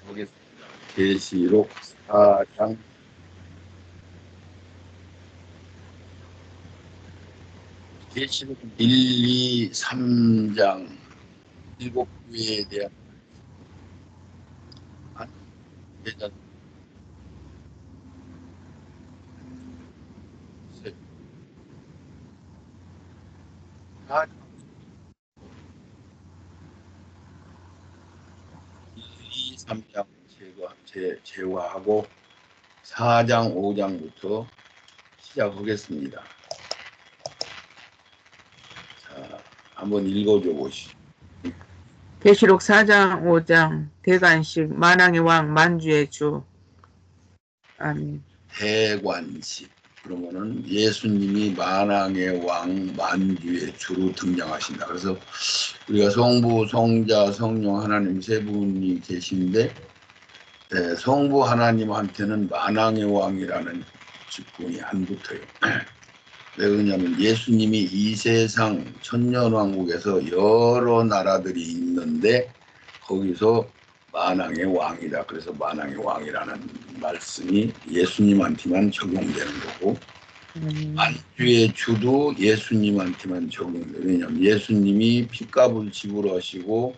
보겠습니다. 계시록 4장 계시록 1, 2, 3장 7교회에 대한 대전 4장 1, 2, 3장 제화하고 4장 5장부터 시작하겠습니다. 자, 한번 읽어줘 보시죠. 계시록 4장 5장 대관식 만왕의 왕 만주의 주. 아멘. 대관식 그러면은 예수님이 만왕의 왕 만주의 주로 등장하신다. 그래서 우리가 성부, 성자, 성령 하나님 세 분이 계신데 성부 하나님한테는 만왕의 왕이라는 직분이 안 붙어요. 왜 그러냐면 예수님이 이 세상 천년왕국에서 여러 나라들이 있는데 거기서 만왕의 왕이다. 그래서 만왕의 왕이라는 말씀이 예수님한테만 적용되는 거고 만주의 주도 예수님한테만 적용돼요. 왜냐하면 예수님이 핏값을 지불하시고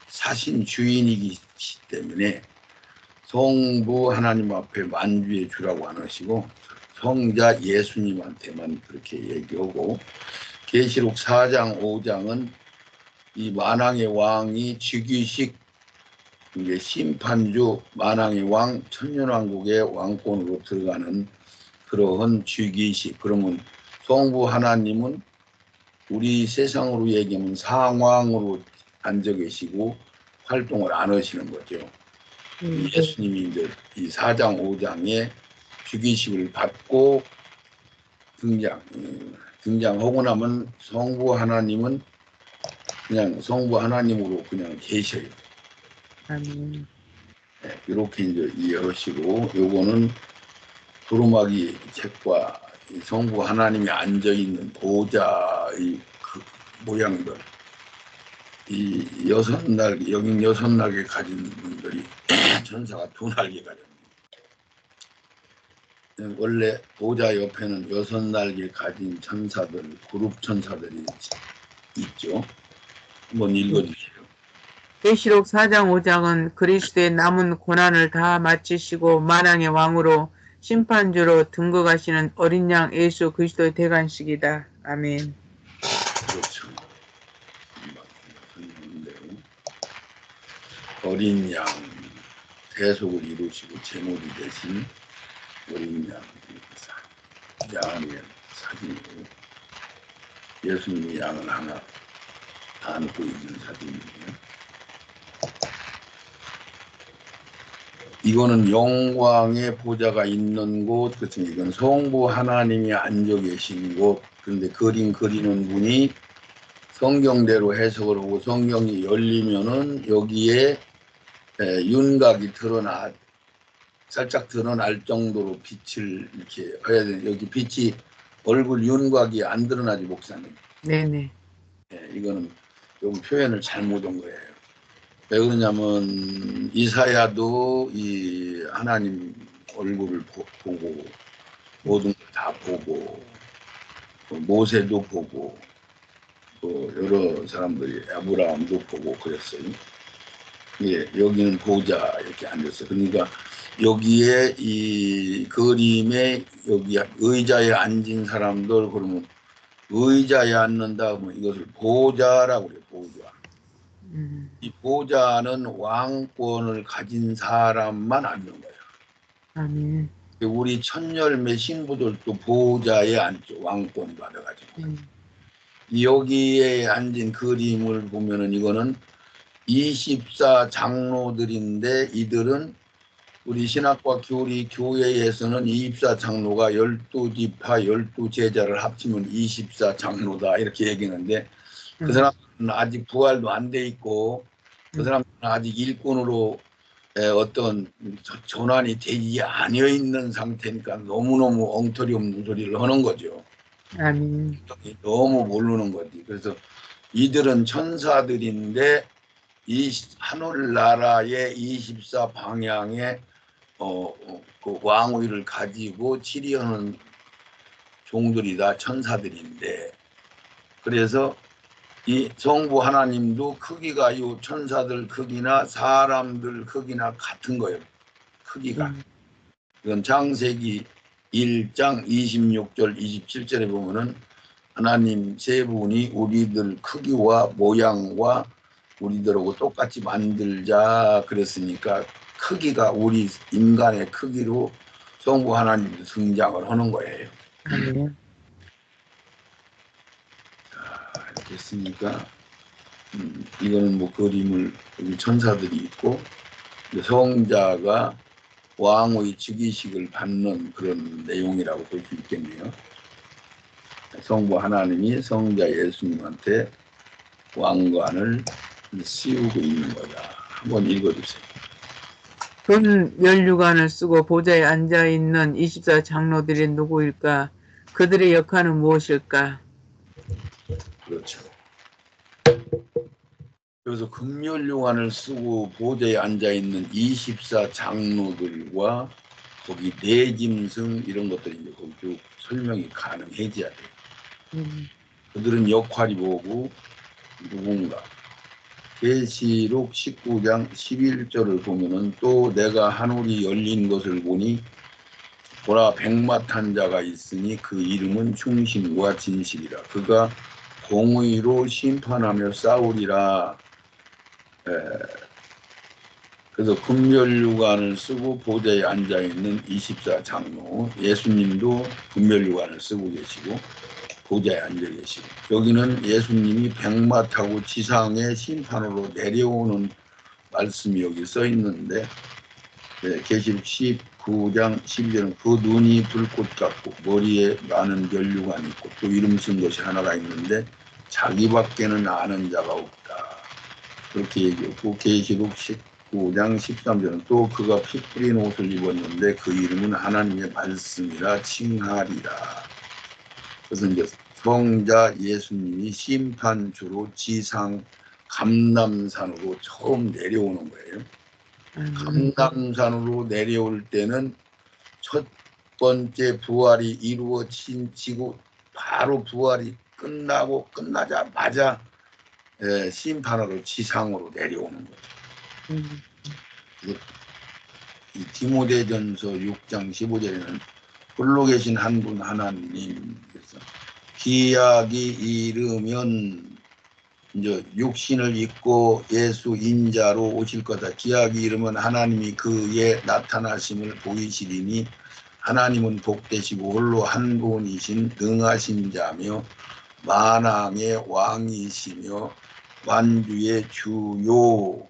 사신 주인이기 때문에 성부 하나님 앞에 만주의 주라고 안 하시고 성자 예수님한테만 그렇게 얘기하고 계시록 4장 5장은 이 만왕의 왕이 즉위식 이제 심판주 만왕의 왕 천년왕국의 왕권으로 들어가는 그러한 즉위식. 그러면 성부 하나님은 우리 세상으로 얘기하면 상왕으로 앉아 계시고 활동을 안 하시는 거죠. 예수님이 이제 이 4장 5장에 즉위식을 받고 등장하고 나면 성부 하나님은 그냥 성부 하나님으로 그냥 계셔요. 아멘. 네, 이렇게 이제 이해하시고 요거는 두루마기 책과 성부 하나님이 앉아 있는 보좌의 그 모양들, 이 6날개 여기 6날개 가진 분들이 천사가 2날개 가졌네요. 원래 보좌 옆에는 6날개 가진 천사들, 그룹 천사들이 있죠. 한번 읽어주세요. 계시록 4장 5장은 그리스도의 남은 고난을 다 마치시고 만왕의 왕으로 심판주로 등극하시는 어린 양 예수 그리스도의 대관식이다. 아멘. 그렇죠. 어린 양 대속을 이루시고 제물이 되신 어린 양의 사진이고 예수님이 양을 하나 안고 있는 사진이에요. 이거는 영광의 보좌가 있는 곳, 그렇죠. 이건 성부 하나님이 앉아 계신 곳. 그런데 그림 그리는 분이 성경대로 해석을 하고 성경이 열리면은 여기에 윤곽이 살짝 드러날 정도로 빛을 이렇게 해야 돼. 여기 빛이 얼굴 윤곽이 안 드러나지 목사님. 네네. 이거는 좀 표현을 잘못한 거예요. 왜 그러냐면 이사야도 이 하나님 얼굴을 보고 모든 걸 다 보고 모세도 보고 또 여러 사람들이 아브라함도 보고 그랬어요. 예, 여기는 보좌 이렇게 앉았어요. 그러니까 여기에 이 그림에 여기 의자에 앉은 사람들 그러면 의자에 앉는다 하면 이것을 보좌라고 그래요. 보좌. 이 보좌는 왕권을 가진 사람만 앉는 거예요. 아멘. 우리 천열매 신부들도 보좌에 앉죠. 왕권 받아가지고. 여기에 앉은 그림을 보면은 이거는 24 장로들인데 이들은 우리 신학과 교회에서는 24 장로가 12지파 12제자를 합치면 24 장로다 이렇게 얘기하는데 그 사람들은 아직 부활도 안 돼 있고 그 사람들은 아직 일꾼으로 어떤 전환이 되지 않아 있는 상태니까 너무너무 엉터리 없는 소리를 하는 거죠. 아멘. 너무 모르는 거지. 그래서 이들은 천사들인데 이 하늘나라의 24방향의 그 왕위를 가지고 치리하는 종들이다, 천사들인데, 그래서 이 성부 하나님도 크기가 이 천사들 크기나 사람들 크기나 같은 거예요. 크기가. 이건 창세기 1장 26절 27절에 보면은 하나님 세 분이 우리들 크기와 모양과 우리들하고 똑같이 만들자 그랬으니까 크기가 우리 인간의 크기로 성부 하나님도 등장을 하는 거예요. 아멘. 됐으니까 이거는 뭐 그림을 여기 천사들이 있고 성자가 왕의 즉위식을 받는 그런 내용이라고 볼 수 있겠네요. 성부 하나님이 성자 예수님한테 왕관을 씌우고 있는 거다. 한번 읽어주세요. 금 면류관을 쓰고 보좌에 앉아있는 24장로들이 누구일까? 그들의 역할은 무엇일까? 그렇죠. 그래서 금면류관을 쓰고 보좌에 앉아있는 24장로들과 거기 내짐승 이런 것들이 이제 거기 쭉 설명이 가능해져야 돼요. 그들은 역할이 뭐고 누군가. 계시록 19장 11절을 보면은 또 내가 하늘이 열린 것을 보니 보라 백마탄 자가 있으니 그 이름은 충신과 진실이라. 그가 공의로 심판하며 싸우리라. 그래서 금면류관을 쓰고 보좌에 앉아있는 24장로, 예수님도 금면류관을 쓰고 계시고 보좌에 앉아 계시고, 여기는 예수님이 백마 타고 지상의 심판으로 내려오는 말씀이 여기 써 있는데, 계시록 19장 12절은 그 눈이 불꽃 같고 머리에 많은 면류관이 있고 또 이름 쓴 것이 하나가 있는데 자기밖에는 아는 자가 없다. 그렇게 얘기했고, 계시록 19장 13절은 또 그가 피 뿌린 옷을 입었는데 그 이름은 하나님의 말씀이라 칭하리라. 그래서 이제 성자 예수님이 심판주로 지상 감람산으로 처음 내려오는 거예요. 감람산으로 내려올 때는 첫 번째 부활이 이루어지고 바로 부활이 끝나자마자 심판으로 지상으로 내려오는 거죠. 이 디모데전서 6장 15절에는 홀로 계신 한 분 하나님, 그래서 기약이 이르면 이제 육신을 입고 예수 인자로 오실 거다. 기약이 이르면 하나님이 그의 나타나심을 보이시리니 하나님은 복되시고 홀로 한 분이신 능하신 자며 만왕의 왕이시며 만주의 주요,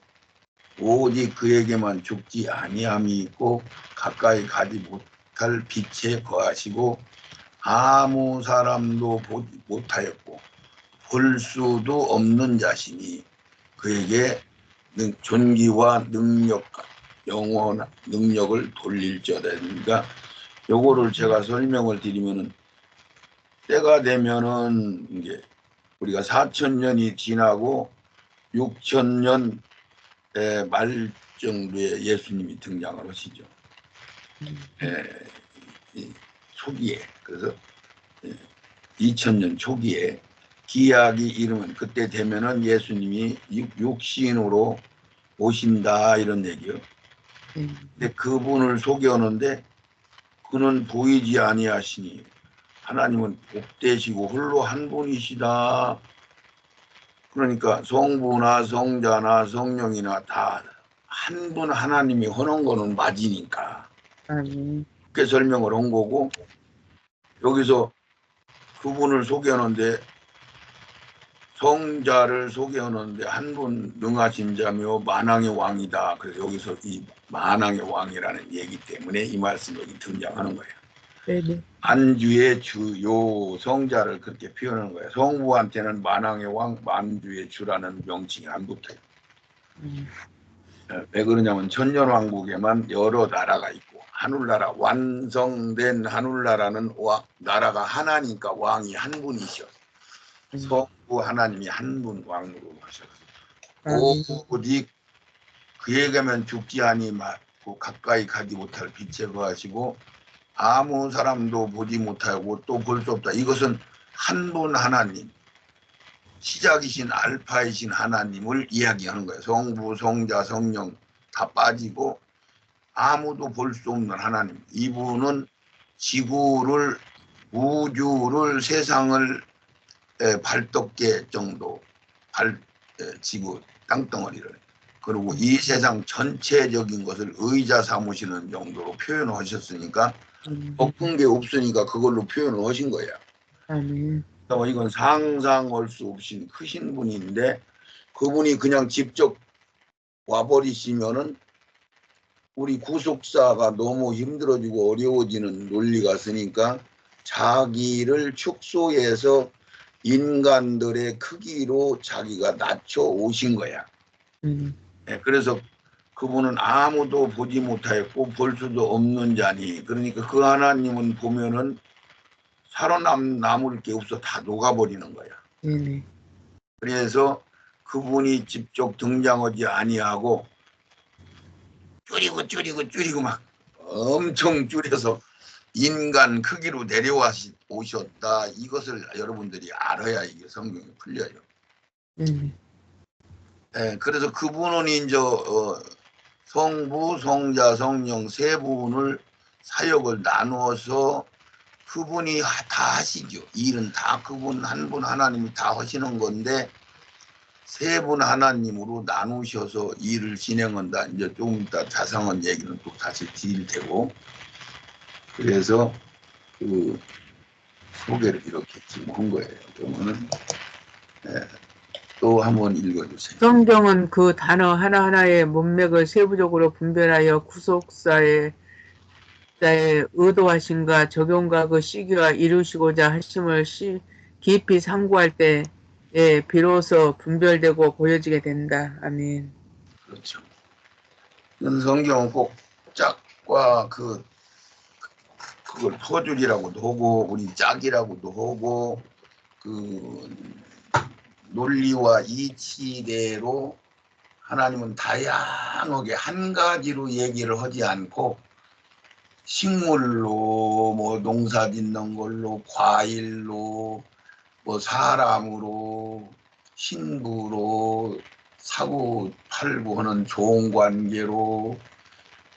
오직 그에게만 죽지 아니함이 있고 가까이 가지 못할 빛에 거하시고 아무 사람도 보지 못하였고 볼 수도 없는 자시니 그에게 존귀와 능력과 영원한 능력을 돌릴지어다. 그러니까 요거를 제가 설명을 드리면은 때가 되면은 이게 우리가 4,000년이 지나고 6,000년 말 정도에 예수님이 등장을 하시죠. 초기에. 그래서 2000년 초기에 기약이 이르면 그때 되면은 예수님이 육신으로 오신다 이런 얘기요. 근데 그분을 소개하는데 그는 보이지 아니하시니 하나님은 복되시고 홀로 한 분이시다. 그러니까 성부나 성자나 성령이나 다 한 분 하나님이 하는 거는 맞으니까 그렇게 설명을 한 거고, 여기서 그분을 소개하는데 성자를 소개하는데 한 분 능하신 자며 만왕의 왕이다. 그래서 여기서 이 만왕의 왕이라는 얘기 때문에 이 말씀이 여기 등장하는 거예요. 네네. 만주의 주요, 성자를 그렇게 표현하는 거예요. 성부한테는 만왕의 왕, 만주의 주라는 명칭이 안 붙어요. 왜 그러냐면 천년왕국에만 여러 나라가 있고 하늘나라, 완성된 하늘나라는 나라가 하나니까 왕이 한 분이셔. 성부 하나님이 한 분 왕으로 하셔서 오직 그에게면 죽지 아니 말고 가까이 가지 못할 빛에 거하시고 아무 사람도 보지 못하고 또 볼 수 없다. 이것은 한 분 하나님, 시작이신 알파이신 하나님을 이야기하는 거예요. 성부, 성자, 성령 다 빠지고 아무도 볼 수 없는 하나님. 이분은 지구를, 우주를, 세상을 발덮개 정도, 지구 땅덩어리를, 그리고 이 세상 전체적인 것을 의자 삼으시는 정도로 표현하셨으니까 꺾은 게 없으니까 그걸로 표현을 하신 거야. 아멘. 이건 상상할 수 없이 크신 분인데 그분이 그냥 직접 와버리시면은 우리 구속사가 너무 힘들어지고 어려워지는 논리가 있으니까 자기를 축소해서 인간들의 크기로 자기가 낮춰 오신 거야. 네, 그래서 그분은 아무도 보지 못하였고 볼 수도 없는 자니, 그러니까 그 하나님은 보면은 살아남을 게 없어 다 녹아버리는 거야. 그래서 그분이 직접 등장하지 아니하고 줄이고 막 엄청 줄여서 인간 크기로 내려오셨다. 이것을 여러분들이 알아야 이게 성경이 풀려요. 네, 그래서 그분은 이제 성부, 성자, 성령 세 분을 사역을 나누어서 그분이 다 하시죠. 일은 다 그분 한 분 하나님이 다 하시는 건데 세 분 하나님으로 나누셔서 일을 진행한다. 이제 조금 이따 자상한 얘기는 또 다시 드릴 테고, 그래서 그 소개를 이렇게 지금 한 거예요. 그러면은 또 한번 읽어주세요. 성경은 그 단어 하나하나의 문맥을 세부적으로 분별하여 구속사의 의도하심과 적용과 그 시기와 이루시고자 하심을 깊이 상고할 때에 비로소 분별되고 보여지게 된다. 아멘. 그렇죠. 성경은 꼭 짝과 그걸 포줄이라고도 하고 우리 짝이라고도 하고 그 논리와 이치대로 하나님은 다양하게 한 가지로 얘기를 하지 않고 식물로 뭐 농사 짓는 걸로 과일로 뭐 사람으로 신부로 사고 팔고 하는 좋은 관계로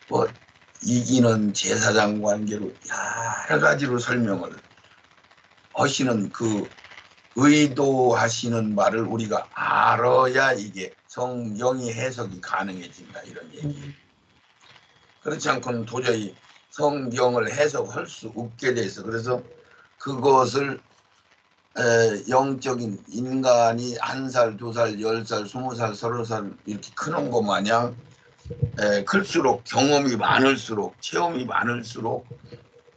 뭐 이기는 제사장 관계로 여러 가지로 설명을 하시는 그 의도하시는 말을 우리가 알아야 이게 성경이 해석이 가능해진다 이런 얘기. 그렇지 않고는 도저히 성경을 해석할 수 없게 돼 있어. 그래서 그것을 영적인 인간이 1살, 2살, 10살, 20살, 30살 이렇게 크는 것 마냥 클수록 경험이 많을수록 체험이 많을수록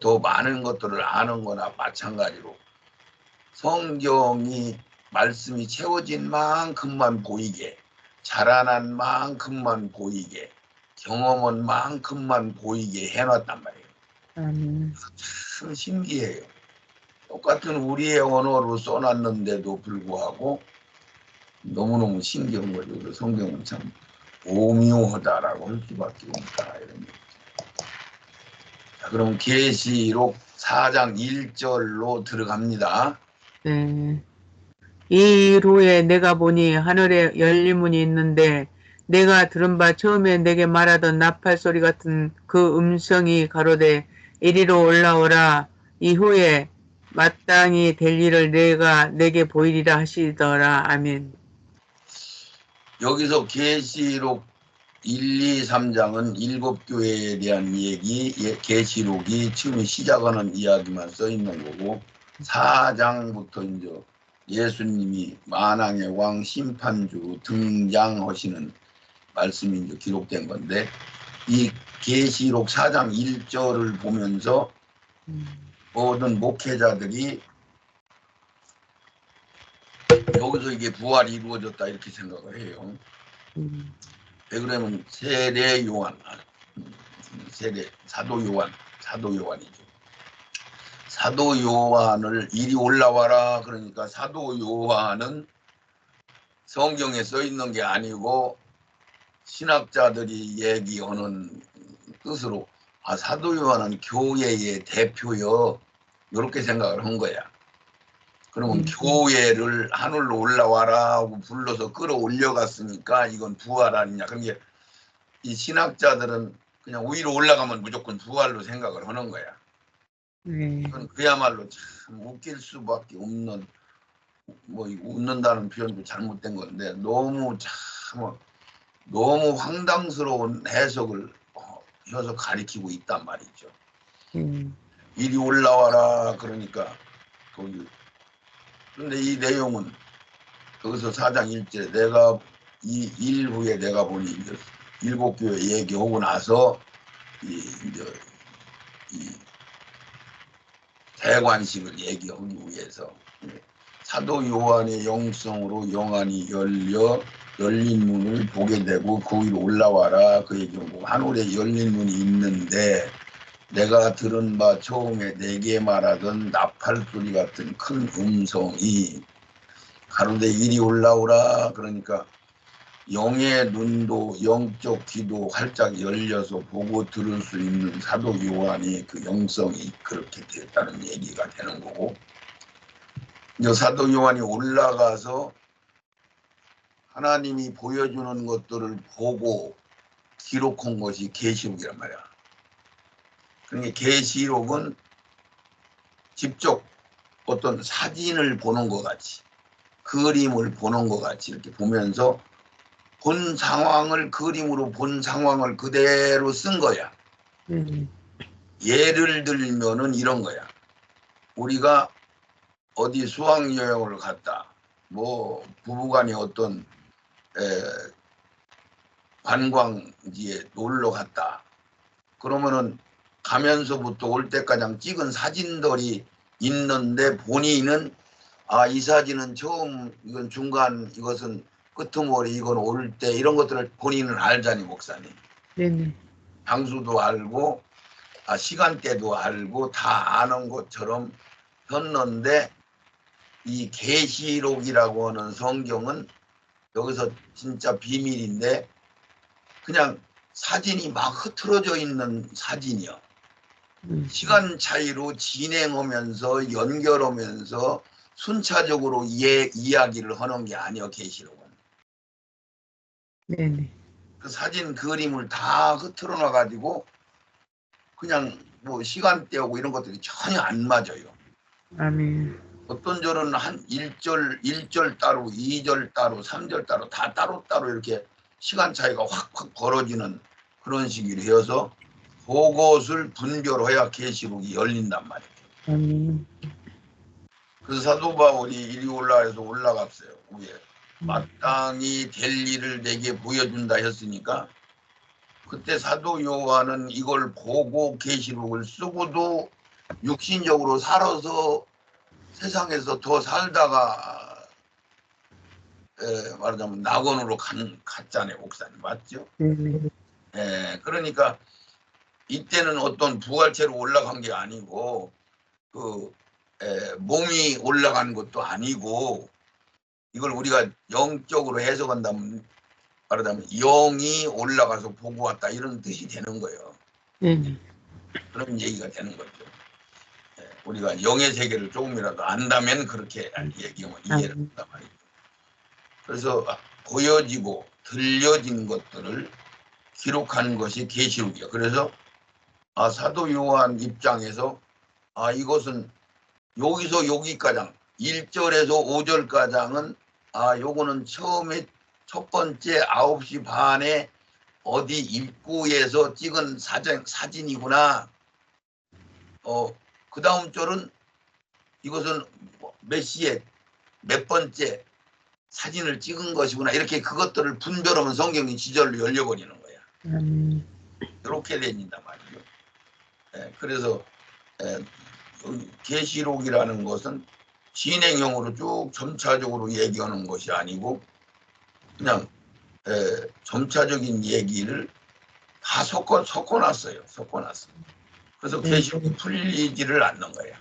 더 많은 것들을 아는 거나 마찬가지로 성경이 말씀이 채워진 만큼만 보이게, 자라난 만큼만 보이게, 경험한 만큼만 보이게 해놨단 말이에요. 참 신기해요. 똑같은 우리의 언어로 써놨는데도 불구하고 너무너무 신기한 거죠. 그래서 성경은 참 오묘하다라고 할 수밖에 없다. 이런 얘기죠. 자, 그럼 계시록 4장 1절로 들어갑니다. 네. 이 일 후에 내가 보니 하늘에 열린 문이 있는데 내가 들은 바 처음에 내게 말하던 나팔 소리 같은 그 음성이 가로되 이리로 올라오라. 이후에 마땅히 될 일을 내게 보이리라 하시더라. 아멘. 여기서 계시록 1, 2, 3장은 7교회에 대한 얘기, 계시록이 처음에 시작하는 이야기만 써 있는 거고 4장부터 이제 예수님이 만왕의 왕 심판주 등장하시는 말씀이 이제 기록된 건데 이 계시록 4장 1절을 보면서 모든 목회자들이 여기서 이게 부활이 이루어졌다 이렇게 생각을 해요. 왜 그러면 세례 요한, 사도 요한이죠. 사도 요한을 이리 올라와라 그러니까 사도 요한은 성경에 써 있는 게 아니고 신학자들이 얘기하는 뜻으로 사도 요한은 교회의 대표여 이렇게 생각을 한 거야. 그러면 교회를 하늘로 올라와라 하고 불러서 끌어올려갔으니까 이건 부활 아니냐. 그러니까 이 신학자들은 그냥 위로 올라가면 무조건 부활로 생각을 하는 거야. 그건 그야말로 참 웃길 수밖에 없는, 뭐 웃는다는 표현도 잘못된 건데 너무 황당스러운 해석을 해서 가리키고 있단 말이죠. 이리 올라와라 그러니까 거기. 그런데 이 내용은 거기서 4장 1절에 내가 이 일 후에 내가 보니 이제 일곱 교회 얘기하고 나서 이 대관식을 얘기하기 위해서 사도 요한의 영성으로 영안이 열린 문을 보게 되고 그 위로 올라와라 그 얘기하고 하늘에 열린 문이 있는데 내가 들은 바 처음에 내게 말하던 나팔 소리 같은 큰 음성이 가로되 이리 올라오라. 그러니까 영의 눈도 영적 귀도 활짝 열려서 보고 들을 수 있는 사도 요한의 그 영성이 그렇게 됐다는 얘기가 되는 거고, 이제 사도 요한이 올라가서 하나님이 보여주는 것들을 보고 기록한 것이 계시록이란 말이야. 그러니까 계시록은 직접 어떤 사진을 보는 것 같이, 그림을 보는 것 같이 이렇게 보면서 본 상황을, 그림으로 본 상황을 그대로 쓴 거야. 예를 들면은 이런 거야. 우리가 어디 수학여행을 갔다, 뭐 부부간에 어떤 관광지에 놀러 갔다. 그러면은 가면서부터 올 때까지 찍은 사진들이 있는데 본인은 이 사진은 처음, 이건 중간, 이것은 끄트머리, 이건 올 때, 이런 것들을 본인은 알자니 목사님. 네네. 장수도 알고 시간대도 알고 다 아는 것처럼 했는데 이 계시록이라고 하는 성경은 여기서 진짜 비밀인데 그냥 사진이 막 흐트러져 있는 사진이요. 시간 차이로 진행하면서 연결하면서 순차적으로 이야기를 하는 게 아니요, 계시록은. 네네. 그 사진 그림을 다 흐트러 놔가지고 그냥 뭐 시간대하고 이런 것들이 전혀 안 맞아요. 아멘. 어떤 절은 한 1절 따로, 2절 따로, 3절 따로 다 따로따로 이렇게 시간 차이가 확 벌어지는 그런 식으로 해서 그것을 분별해야 계시록이 열린단 말이에요. 아멘. 그래서 사도 바울이 이리 올라가서 올라갔어요. 위에 마땅히 될 일을 내게 보여준다 했으니까 그때 사도 요한은 이걸 보고 계시록을 쓰고도 육신적으로 살아서 세상에서 더 살다가 말하자면 낙원으로 갔잖아요, 목사님. 맞죠? 그러니까 이때는 어떤 부활체로 올라간 게 아니고 몸이 올라간 것도 아니고 이걸 우리가 영적으로 해석한다면 말하자면 영이 올라가서 보고 왔다 이런 뜻이 되는 거예요. 그런 얘기가 되는 거죠. 우리가 영의 세계를 조금이라도 안다면 그렇게 얘기하면 이해를 한단 말이죠. 그래서 보여지고 들려진 것들을 기록하는 것이 계시록이에요. 그래서 사도 요한 입장에서 이것은 여기서 여기까지 1절에서 5절까지는 요거는 처음에 첫 번째 9시 반에 어디 입구에서 찍은 사진이구나. 그 다음 절은 이것은 몇 시에 몇 번째 사진을 찍은 것이구나. 이렇게 그것들을 분별하면 성경이 지절로 열려버리는 거야. 이렇게 되는단 말이죠. 그래서 계시록이라는 것은 진행형으로 쭉 점차적으로 얘기하는 것이 아니고 그냥 점차적인 얘기를 다 섞어놨어요. 그래서 계시록이 풀리지를 않는 거야.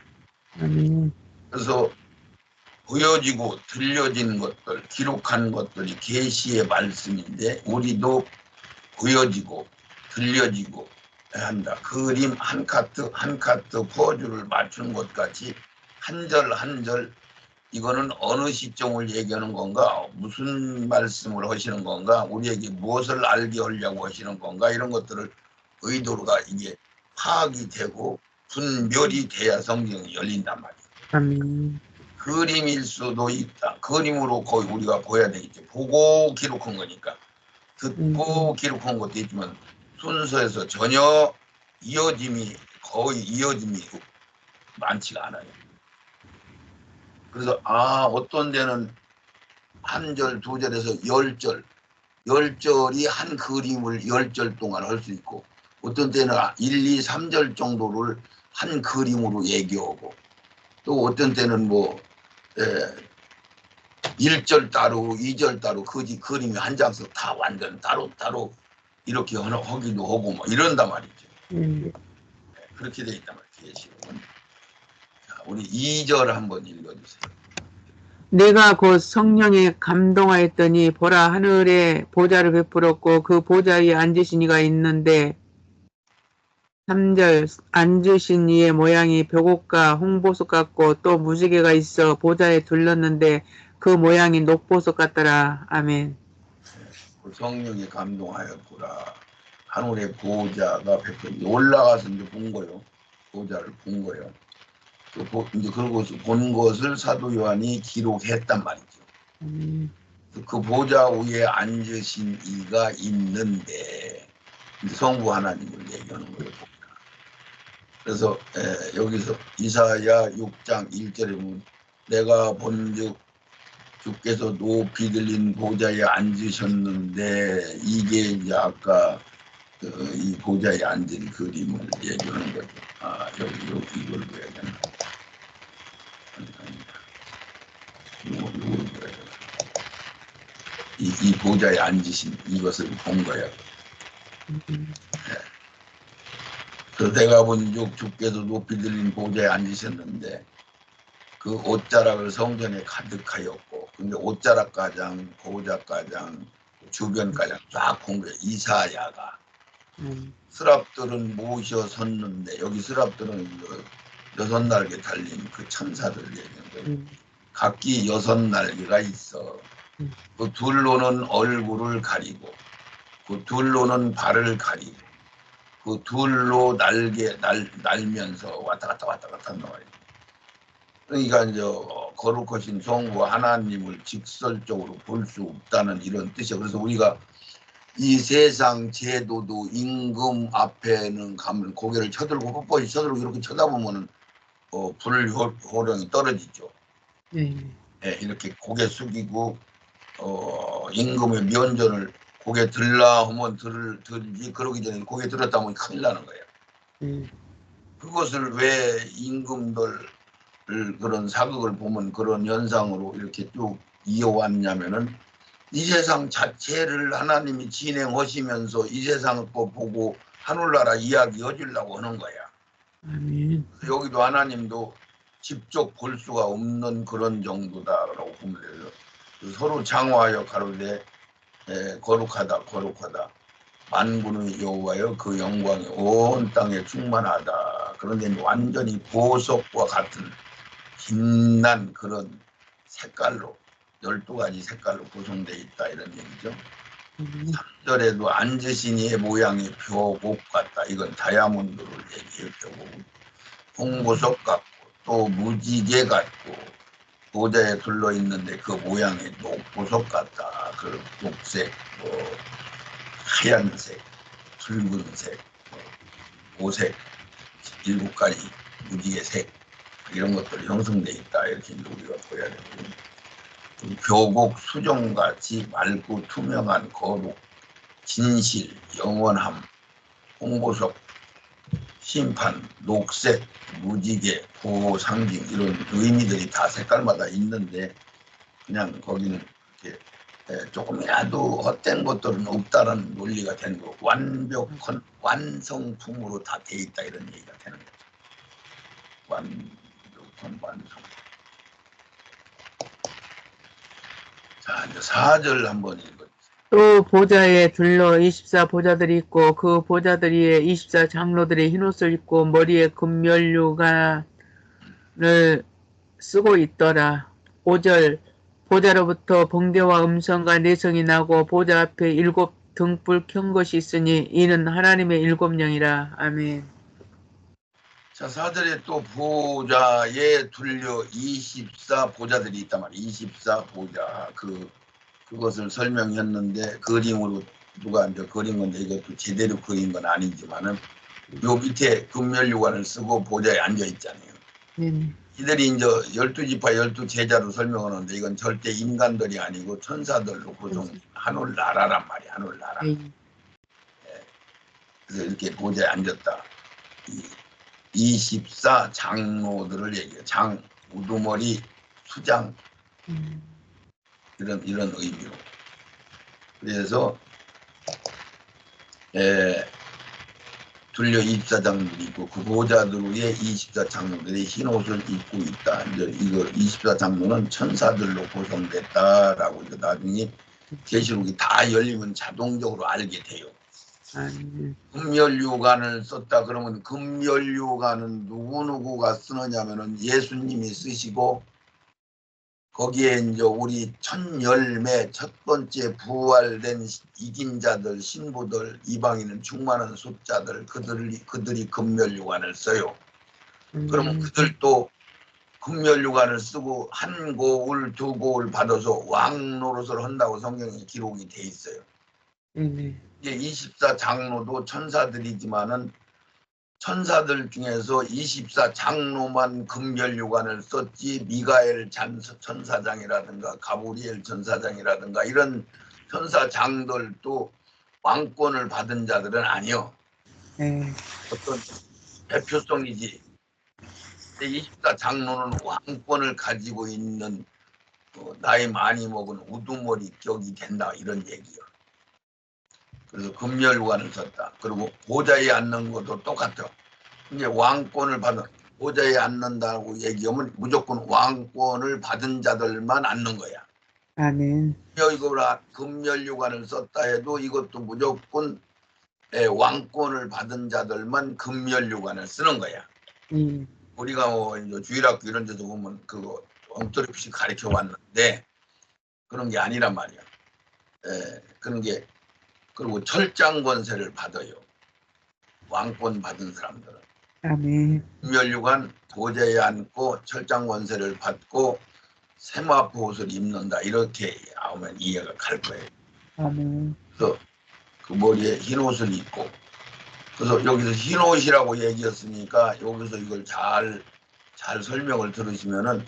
그래서 보여지고 들려진 것들, 기록한 것들이 계시의 말씀인데 우리도 보여지고 들려지고 한다. 그림 한 카트 한 카트 포즈를 맞추는 것 같이 한 절 한 절 이거는 어느 시점을 얘기하는 건가? 무슨 말씀을 하시는 건가? 우리에게 무엇을 알게 하려고 하시는 건가? 이런 것들을 의도가 이게 파악이 되고 분별이 돼야 성경이 열린단 말이에요. 아멘. 그림일 수도 있다. 그림으로 거의 우리가 보야 되겠죠. 보고 기록한 거니까. 듣고 기록한 것도 있지만 순서에서 전혀 거의 이어짐이 많지가 않아요. 그래서 어떤 데는 한 절, 두 절에서 10절, 10절이 한 그림을 10절 동안 할 수 있고 어떤 때는 1, 2, 3절 정도를 한 그림으로 얘기하고 또 어떤 때는 1절 따로 2절 따로 그림이 한 장씩 다 완전 따로 이렇게 하기도 하고 뭐 이런단 말이죠. 그렇게 돼 있단 말이에요. 계시록은. 우리 2절 한번 읽어주세요. 내가 곧 성령에 감동하였더니 보라 하늘에 보좌를 베풀었고 그 보좌 위에 앉으신 이가 있는데 3절 앉으신 이의 모양이 벽옥과 홍보석 같고 또 무지개가 있어 보좌에 둘렀는데 그 모양이 녹보석 같더라. 아멘. 그 성령에 감동하여 보라 하늘의 보좌가 베풀 올라가서 이제 본 거요. 보좌를 본 거예요. 이제 그것을 본 것을 사도 요한이 기록했단 말이죠. 그 보좌 위에 앉으신 이가 있는데 이제 성부 하나님을 얘기하는 거예요. 그래서 여기서 이사야 6장 1절에 보면 내가 본즉 주께서 높이 들린 보좌에 앉으셨는데 이게 이제 아까 이 보좌에 앉은 그림을 얘기하는 거죠. 여기 이걸 봐야 되나? 이걸 봐야 되나? 이 보좌에 앉으신 이것을 본 거예요. 그 내가 본즉 주께서 높이 들린 보좌에 앉으셨는데 그 옷자락을 성전에 가득하였고 근데 옷자락 가장 보좌 가장 주변 가장 쫙 본 거예요. 이사야가 스랍들은 모셔 섰는데 여기 스랍들은 그 6날개 달린 그 천사들 얘기하는 거예요. 각기 6날개가 있어. 그 둘로는 얼굴을 가리고 그 둘로는 발을 가리고 그 둘로 날면서 왔다 갔다 한단 말이에요. 그러니까 이제 거룩하신 성부 하나님을 직설적으로 볼 수 없다는 이런 뜻이에요. 그래서 우리가 이 세상 제도도 임금 앞에는 가면 고개를 쳐들고 뻣뻣이 쳐들고 이렇게 쳐다보면은 불호령이 떨어지죠. 이렇게 고개 숙이고 임금의 면전을 고개 들라 하면 들지 그러기 전에 고개 들었다 하면 큰일 나는 거예요. 그것을 왜 임금들 그런 사극을 보면 그런 현상으로 이렇게 쭉 이어왔냐면은 이 세상 자체를 하나님이 진행하시면서 이 세상을 보고 하늘나라 이야기 해주려고 하는 거야. 여기도 하나님도 직접 볼 수가 없는 그런 정도다라고 보면 돼요. 서로 장화하여 가로되 거룩하다 만군의 여호와여 그 영광이 온 땅에 충만하다. 그런데 완전히 보석과 같은 빛난 그런 색깔로 12가지 색깔로 구성되어 있다 이런 얘기죠. 3절에도 앉으신 이의 모양이 벽옥 같다. 이건 다이아몬드를 얘기해요. 벽옥. 홍보석 같고 또 무지개 같고 보좌에 둘러있는데 그 모양이 녹보석 같다. 그 녹색, 하얀색, 붉은색, 오색, 7가지 무지개색 이런 것들이 형성되어 있다. 이렇게 우리가 보여야 되고 벽옥 수정같이 맑고 투명한 거룩, 진실, 영원함, 홍보석, 심판, 녹색, 무지개, 보호, 상징 이런 의미들이 다 색깔마다 있는데 그냥 거기는 이렇게 조금이라도 헛된 것들은 없다라는 논리가 되는 거 완벽한 완성품으로 다 돼 있다 이런 얘기가 되는 거죠. 완벽한 완성. 자, 이제 4절 한번 읽어. 또 보좌에 둘러 24 보좌들이 있고 그 보좌들 위에 24 장로들이 흰옷을 입고 머리에 금면류관을 쓰고 있더라. 5절 보좌로부터 번개와 음성과 내성이 나고 보좌 앞에 7 등불 켠 것이 있으니 이는 하나님의 7 영이라. 아멘. 자, 4절에 또 보좌에 둘려 24 보좌들이 있단 말이에요. 24 보좌. 그것을 설명했는데 그림으로 누가 이제 그린 건데 이것도 제대로 그린 건 아니지만은 요 밑에 금면류관을 쓰고 보좌에 앉아 있잖아요. 이들이 이제 12지파 12제자로 설명하는데 이건 절대 인간들이 아니고 천사들로 구성된 하늘나라란 말이야. 하늘나라. 그래서 이렇게 보좌에 앉았다. 24 장로들을 얘기해요. 장, 우두머리, 수장 이런 의미로. 그래서 둘려 24장들이 있고 그 보좌들 위에 24장로들이 흰 옷을 입고 있다. 이제 이거 24장로는 천사들로 구성됐다라고 이제 나중에 계시록이 다 열리면 자동적으로 알게 돼요. 금면류관을 썼다 그러면 금면류관은 누구누구가 쓰느냐면은 예수님이 쓰시고 거기에 이제 우리 첫 열매 첫 번째 부활된 이긴 자들 신부들 이방인은 충만한 숫자들 그들이 금면류관을 써요. 그러면 그들도 금면류관을 쓰고 한 고울 두 고울 받아서 왕 노릇을 한다고 성경에 기록이 돼 있어요. 이제 24 장로도 천사들이지만은 천사들 중에서 24 장로만 금면류관을 썼지 미가엘 천사장이라든가 가브리엘 천사장이라든가 이런 천사장들도 왕권을 받은 자들은 아니요. 어떤 대표성이지. 24 장로는 왕권을 가지고 있는 나이 많이 먹은 우두머리 격이 된다 이런 얘기요. 그래서 금면류관을 썼다. 그리고 보좌에 앉는 것도 똑같아. 이제 왕권을 받은 보좌에 앉는다고 얘기하면 무조건 왕권을 받은 자들만 앉는 거야. 아멘. 이거라 금면류관을 썼다 해도 이것도 무조건 왕권을 받은 자들만 금면류관을 쓰는 거야. 우리가 뭐 이제 주일학교 이런 데서 보면 그거 엉터리없이 가르쳐 왔는데 그런 게 아니란 말이야. 그런 게 그리고 철장 권세를 받아요. 왕권 받은 사람들은. 아멘. 금면류관 보좌에 앉고 철장 권세를 받고 세마포 옷을 입는다. 이렇게 하면 이해가 갈 거예요. 아멘. 그래서 그 머리에 흰 옷을 입고 그래서 여기서 흰 옷이라고 얘기했으니까 여기서 이걸 잘 설명을 들으시면은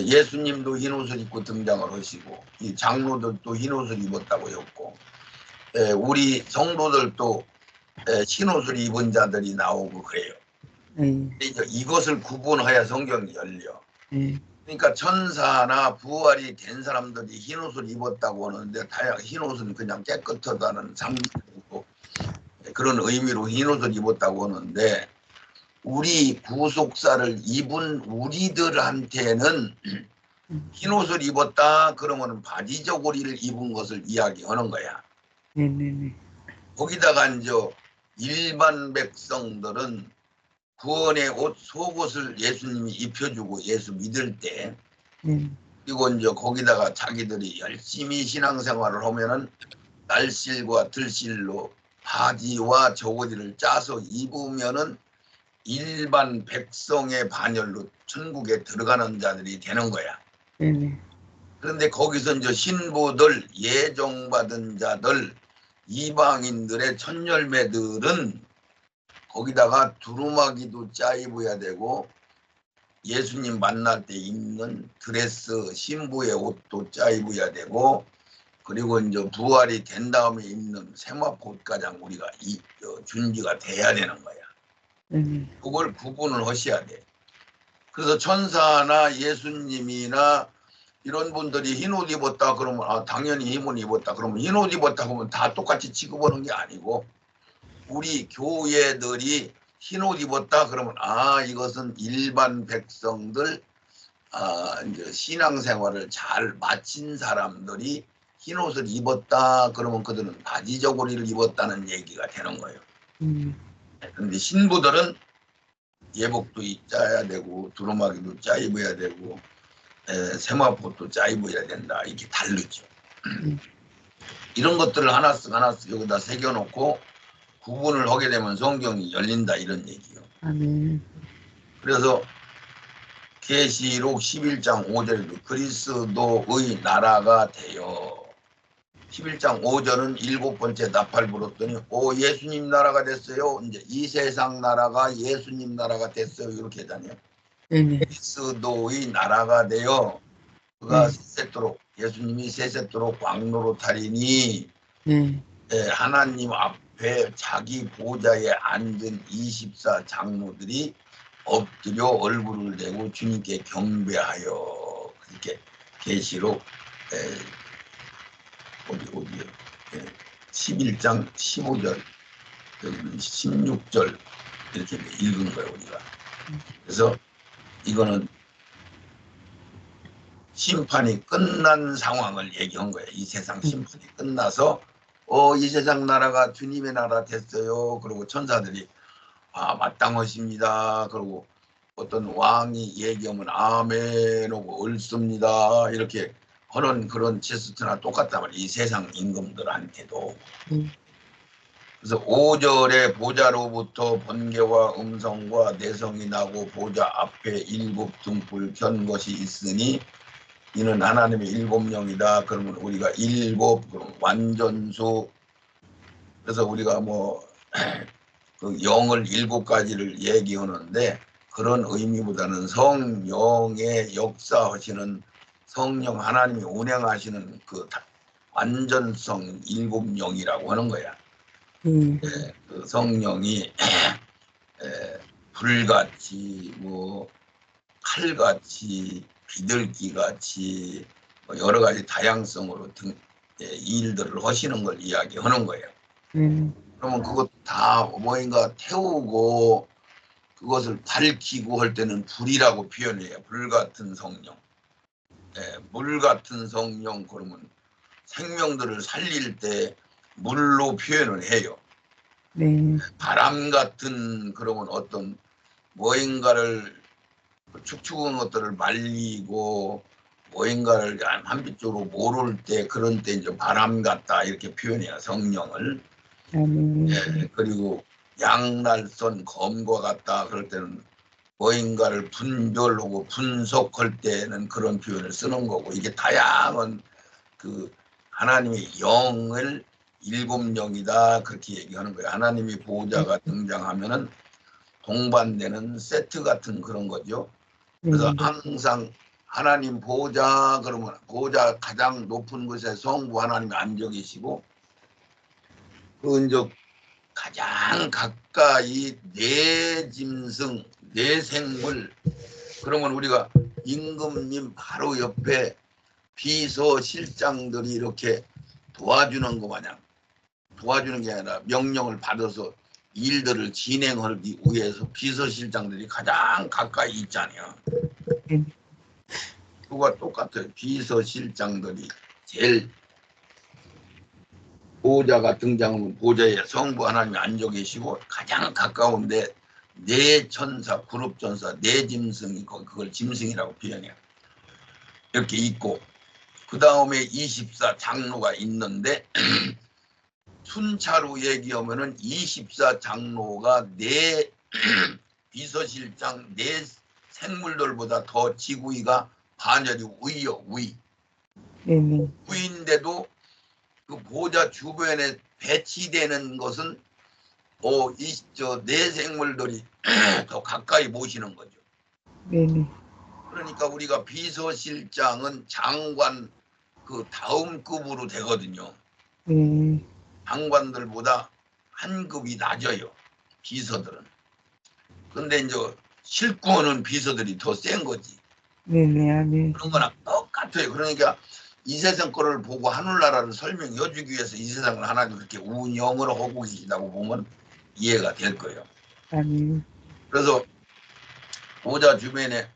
예수님도 흰 옷을 입고 등장을 하시고 이 장로들도 흰 옷을 입었다고 했고 우리 성도들도 흰 옷을 입은 자들이 나오고 그래요. 이제 이것을 구분해야 성경이 열려. 그러니까 천사나 부활이 된 사람들이 흰 옷을 입었다고 하는데 흰 옷은 그냥 깨끗하다는 상징이고 그런 의미로 흰 옷을 입었다고 하는데 우리 구속사를 입은 우리들한테는 흰 옷을 입었다 그러면 바지 저고리를 입은 것을 이야기하는 거야. 거기다가 이제 일반 백성들은 구원의 옷 속옷을 예수님이 입혀주고 예수 믿을 때 그리고 이제 거기다가 자기들이 열심히 신앙생활을 하면은 날실과 들실로 바지와 저고리를 짜서 입으면은 일반 백성의 반열로 천국에 들어가는 자들이 되는 거야. 그런데 거기서 이제 신부들, 예정받은 자들, 이방인들의 첫 열매들은 거기다가 두루마기도 짜 입어야 되고 예수님 만날 때 입는 드레스, 신부의 옷도 짜 입어야 되고 그리고 이제 부활이 된 다음에 입는 세마포까지 우리가 준비가 돼야 되는 거야. 그걸 구분을 하셔야 돼. 그래서 천사나 예수님이나 이런 분들이 흰 옷 입었다 그러면 당연히 흰 옷 입었다 그러면 흰 옷 입었다 그러면 다 똑같이 취급하는 게 아니고 우리 교회들이 흰 옷 입었다 그러면 이것은 일반 백성들 이제 신앙생활을 잘 마친 사람들이 흰 옷을 입었다 그러면 그들은 바지 저고리를 입었다는 얘기가 되는 거예요. 그런데 신부들은 예복도 짜야 되고 두루마기도 짜 입어야 되고 세마포도 짜 입어야 된다. 이게 다르죠. 이런 것들을 하나씩 하나씩 여기다 새겨놓고 구분을 하게 되면 성경이 열린다 이런 얘기예요. 그래서 계시록 11장 5절에도 그리스도의 나라가 되어 11장 5절은 7번째 나팔 불었더니 오 예수님 나라가 됐어요. 이제 이 세상 나라가 예수님 나라가 됐어요. 이렇게 하잖아요. 그리스도의 나라가 되어 그가 세세토록 예수님이 세세토록 왕노로 타리니 하나님 앞에 자기 보좌에 앉은 24 장로들이 엎드려 얼굴을 대고 주님께 경배하여 이렇게 계시록 어디요? 11장 15절 여기는 16절 이렇게 읽은 거예요 우리가. 그래서 이거는 심판이 끝난 상황을 얘기한 거예요. 이 세상 심판이 끝나서 이 세상 나라가 주님의 나라 됐어요. 그리고 천사들이 마땅하십니다. 그리고 어떤 왕이 얘기하면 아멘 하고 옳습니다. 이렇게 하는 그런 제스처나 똑같단 말이에요. 이 세상 임금들한테도. 그래서 5절에 보좌로부터 번개와 음성과 내성이 나고 보좌 앞에 7 등불 켠 것이 있으니 이는 하나님의 7영이다. 그러면 우리가 7 그럼 완전수. 그래서 우리가 그 영을 7가지를 얘기하는데 그런 의미보다는 성령의 역사하시는 성령 하나님이 운행하시는 그 완전성 7영이라고 하는 거야. 그 성령이 불같이 칼같이 비둘기같이 여러 가지 다양성으로 일들을 하시는 걸 이야기하는 거예요. 그러면 그것 다 뭐인가 태우고 그것을 밝히고 할 때는 불이라고 표현해요. 불같은 성령. 물같은 성령 그러면 생명들을 살릴 때 물로 표현을 해요. 바람 같은 그러면 어떤 뭐인가를 축축한 것들을 말리고 뭐인가를 한빛으로 모를 때 그런 때 이제 바람 같다 이렇게 표현해요. 성령을. 그리고 양날선 검과 같다 그럴 때는 뭐인가를 분별하고 분석할 때는 그런 표현을 쓰는 거고 이게 다양한 그 하나님의 영을 7영이다 그렇게 얘기하는 거예요. 하나님이 보호자가 등장하면은 동반되는 세트 같은 그런 거죠. 그래서 항상 하나님 보호자 그러면 보호자 가장 높은 곳에 성부 하나님이 앉아 계시고 그 이제 가장 가까이 내 짐승 내 생물 그러면 우리가 임금님 바로 옆에 비서실장들이 이렇게 도와주는 거 마냥 도와주는 게 아니라 명령을 받아서 일들을 진행하기 위해서 비서실장들이 가장 가까이 있잖아요. 그거와 똑같아요. 비서실장들이 제일 보호자가 등장하면 보호자의 성부 하나님이 앉아 계시고 가장 가까운데 네 천사 그룹 전사 네 짐승이 그걸 짐승이라고 표현해요. 이렇게 있고 그 다음에 24 장로가 있는데 순차로 얘기하면은 24 장로가 네 비서실장 네 생물들보다 더 지구위가 반열이 위요 위. 위인데도 그 보호자 주변에 배치되는 것은 네 생물들이 더 가까이 모시는 거죠. 그러니까 우리가 비서실장은 장관 그 다음 급으로 되거든요. 장관들보다 한 급이 낮아요. 비서들은. 근데 이제 실권은 비서들이 더 센 거지. 그런 거랑 똑같아요. 그러니까 이 세상 거를 보고 하늘나라를 설명해 주기 위해서 이 세상을 하나님 그렇게 운영을 하고 계시다고 보면 이해가 될 거예요. 그래서 보호자 주변에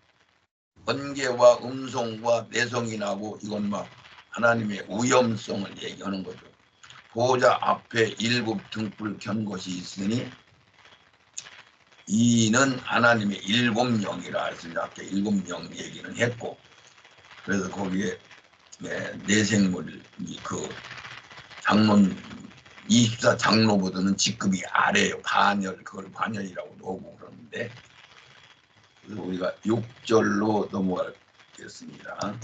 번개와 음성과 내성이 나고 이건 막 하나님의 위엄성을 얘기하는 거죠. 보호자 앞에 일곱 등불 켠 것이 있으니 이는 하나님의 일곱 영이라 해서 아까 일곱 영 얘기는 했고, 그래서 거기에 내생물 그 장론 24 장로보다는 직급이 아래요. 반열, 그걸 반열이라고도 하고 그러는데, 그래서 우리가 6절로 넘어가겠습니다.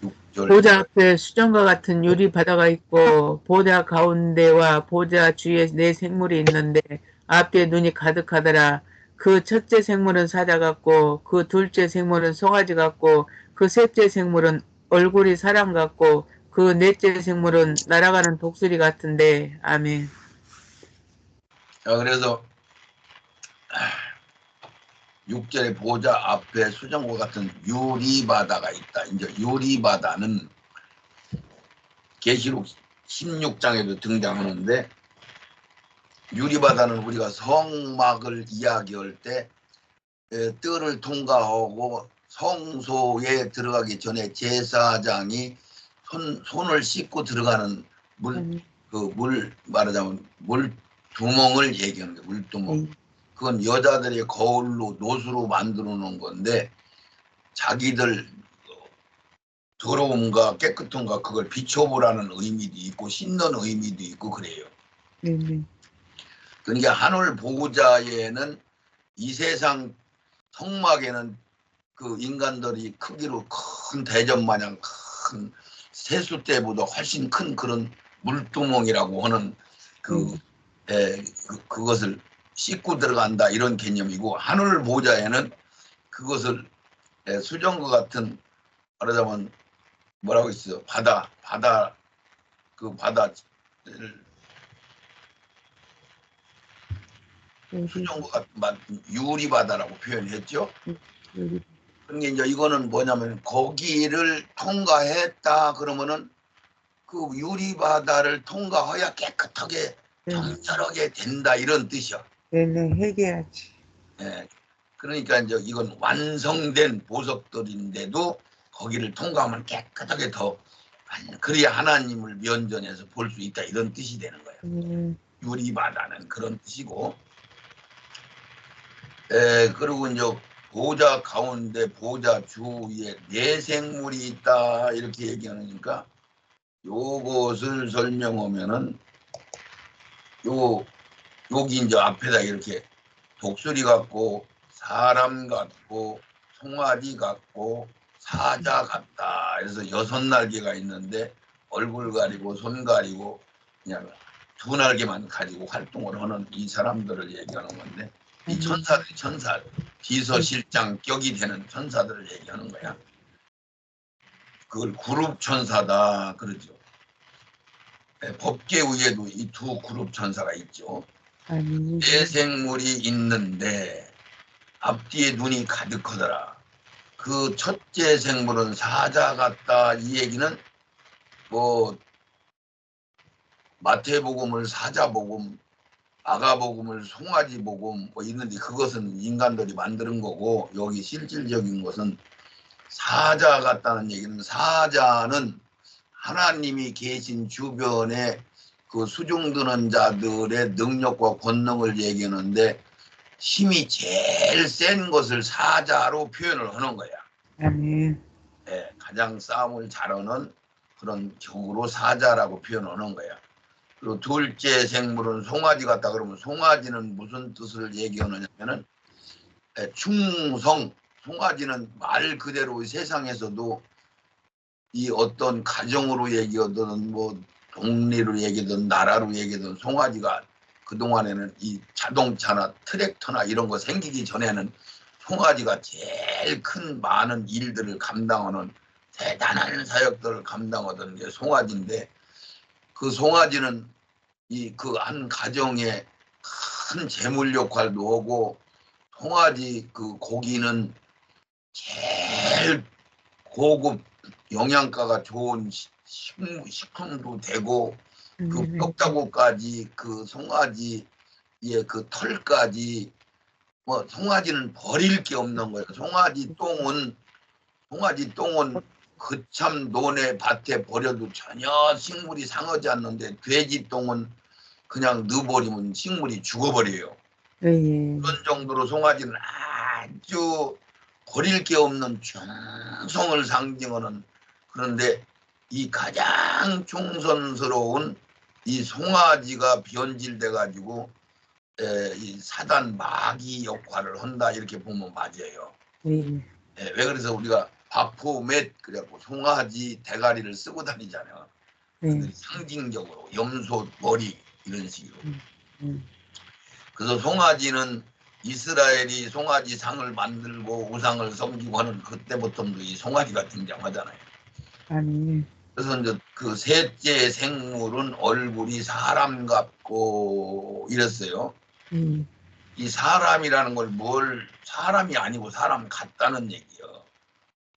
6절. 보좌 앞에 수정과 같은 유리 바다가 있고 보좌 가운데와 보좌 주위에 네 생물이 있는데 앞뒤에 눈이 가득하더라. 그 첫째 생물은 사자 같고 그 둘째 생물은 송아지 같고 그 셋째 생물은 얼굴이 사람 같고 그 넷째 생물은 날아가는 독수리 같은데. 아멘. 자, 그래서 6절에 보좌 앞에 수정과 같은 유리바다가 있다. 이제 유리바다는 계시록 16장에도 등장하는데, 유리바다는 우리가 성막을 이야기할 때 뜰을 통과하고 성소에 들어가기 전에 제사장이 손을 씻고 들어가는 물 말하자면 물두멍을 얘기하는 거예요. 물두멍. 그건 여자들의 거울로 노수로 만들어 놓은 건데 자기들 더러움과 깨끗함과 그걸 비춰보라는 의미도 있고 씻는 의미도 있고 그래요. 그러니까 하늘 보호자에는 이 세상 성막에는 그 인간들이 크기로 큰 대접 마냥 큰 세숫대보다 훨씬 큰 그런 물두멍이라고 하는 그것을 씻고 들어간다 이런 개념이고, 하늘 보호자에는 그것을 수정과 같은 말하자면 뭐라고 있어요? 바다를 수정과 같은 유리바다라고 표현했죠. 그러니까 이제 이거는 뭐냐면 거기를 통과했다 그러면은 그 유리바다를 통과해야 깨끗하게 정결하게 된다 이런 뜻이야. 네네, 회개하지. 그러니까 이제 이건 완성된 보석들인데도 거기를 통과하면 깨끗하게 더 그래야 하나님을 면전에서 볼 수 있다 이런 뜻이 되는 거예요. 유리바다는 그런 뜻이고, 그리고 이제 보좌 가운데 보좌 주위에 네 생물이 있다 이렇게 얘기하니까 요것을 설명하면은 여기 이제 앞에다 이렇게 독수리 같고 사람 같고 송아지 같고 사자 같다. 그래서 6날개가 있는데 얼굴 가리고 손 가리고 그냥 2날개만 가지고 활동을 하는 이 사람들을 얘기하는 건데, 이 천사 비서실장 격이 되는 천사들을 얘기하는 거야. 그걸 그룹 천사다 그러죠. 법계 위에도 이 두 그룹 천사가 있죠. 네 생물이 있는데 앞뒤에 눈이 가득하더라. 그 첫째 생물은 사자 같다. 이 얘기는 뭐 마태복음을 사자복음, 마가복음을 송아지복음 뭐 있는데 그것은 인간들이 만드는 거고, 여기 실질적인 것은 사자 같다는 얘기는, 사자는 하나님이 계신 주변에 그 수중드는 자들의 능력과 권능을 얘기하는데 힘이 제일 센 것을 사자로 표현을 하는 거야. 가장 싸움을 잘하는 그런 격으로 사자라고 표현하는 거야. 그리고 둘째 생물은 송아지 같다 그러면 송아지는 무슨 뜻을 얘기하느냐면은 충성. 송아지는 말 그대로 세상에서도 이 어떤 가정으로 얘기하든 뭐 동리로 얘기하든 나라로 얘기하든 송아지가 그동안에는 이 자동차나 트랙터나 이런 거 생기기 전에는 송아지가 제일 큰 많은 일들을 감당하는 대단한 사역들을 감당하던 게 송아지인데, 그 송아지는 이 그 한 가정에 큰 재물 역할도 하고, 송아지 그 고기는 제일 고급 영양가가 좋은 식품도 되고, 그 뼈다구까지 그 송아지의 그 털까지 뭐 송아지는 버릴 게 없는 거예요. 송아지 똥은 그참 논에 밭에 버려도 전혀 식물이 상하지 않는데 돼지 똥은 그냥 넣어버리면 식물이 죽어버려요. 예, 예. 그런 정도로 송아지는 아주 버릴 게 없는 충성을 상징하는, 그런데 이 가장 충성스러운 이 송아지가 변질돼 가지고 이 사단 마귀 역할을 한다 이렇게 보면 맞아요. 예, 왜 그래서 우리가 바포맷 그래갖고 송아지 대가리를 쓰고 다니잖아요. 예. 상징적으로 염소 머리 이런 식으로. 음. 그래서 송아지는 이스라엘이 송아지 상을 만들고 우상을 섬기고 하는 그때부터도 이 송아지가 등장하잖아요. 아멘. 그래서 이제 그 셋째 생물은 얼굴이 사람 같고 이랬어요. 이 사람이라는 걸 사람이 아니고 사람 같다는 얘기예요.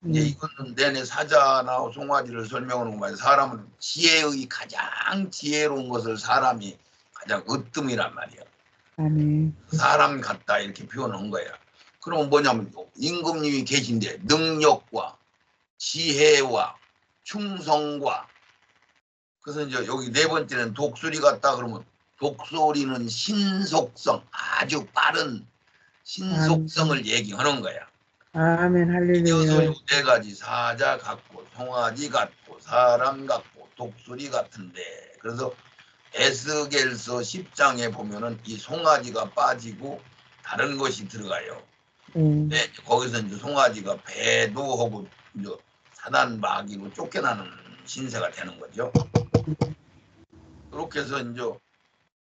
이제 이거는 내내 사자나 송아지를 설명하는 거 말이에요. 사람은 지혜의 가장 지혜로운 것을 사람이 가장 으뜸이란 말이에요. 아멘. 사람 같다 이렇게 표현한 거야. 그럼 뭐냐면 임금님이 계신데 능력과 지혜와 충성과, 그래서 이제 여기 네 번째는 독수리 같다 그러면 독수리는 신속성, 아주 빠른 신속성을 얘기하는 거야. 아멘. 이어서 할렐루야. 네 가지 사자 같고 송아지 같고 사람 같고 독수리 같은데, 그래서 에스겔서 10장에 보면은 이 송아지가 빠지고 다른 것이 들어가요. 네, 거기서 이제 송아지가 배도하고 이제 사단 마귀로 쫓겨나는 신세가 되는 거죠. 그렇게 해서 이제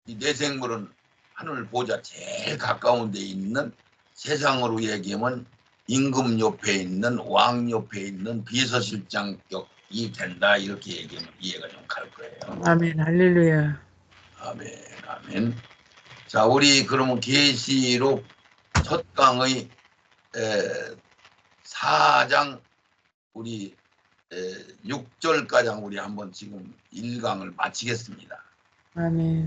이 내생물은 하늘 보좌 제일 가까운 데 있는, 세상으로 얘기하면 임금 옆에 있는 왕 옆에 있는 비서실장격이 된다 이렇게 얘기하면 이해가 좀 갈 거예요. 아멘. 할렐루야. 아멘, 아멘. 자, 우리 그러면 계시록 첫 강의 4장 우리 6절까지 우리 한번 지금 1강을 마치겠습니다. 아멘.